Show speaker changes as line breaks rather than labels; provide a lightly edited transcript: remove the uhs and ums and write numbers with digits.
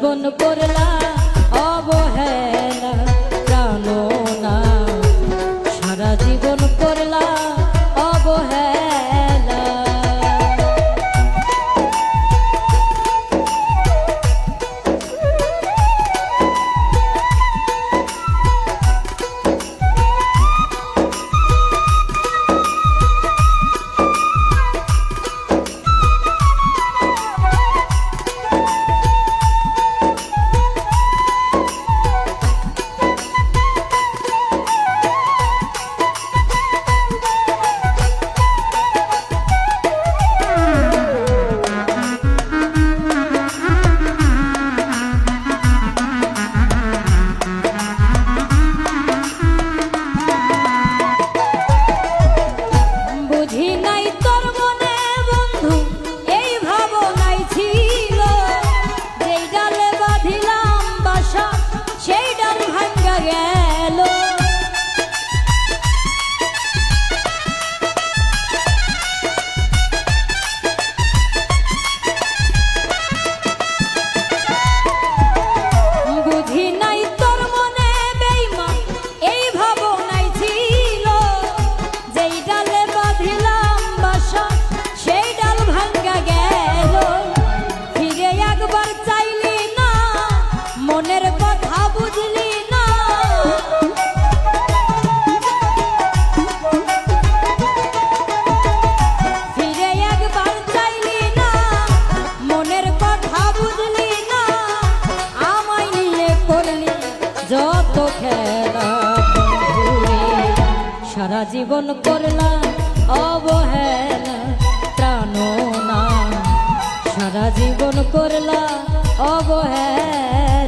জীবন করলা অবহেলা প্রাণো না, সারা জীবন করলা অবহেলা। মনের কথা বুঝলি না, ফিরে একবার চাইলি না, মনের কথা বুঝলি না, আমায় নিয়ে করলি যত খেলা বন্ধুরে, সারা জীবন করলা অবহেলা প্রাণো না, সারা জীবন করলা অবহেলা।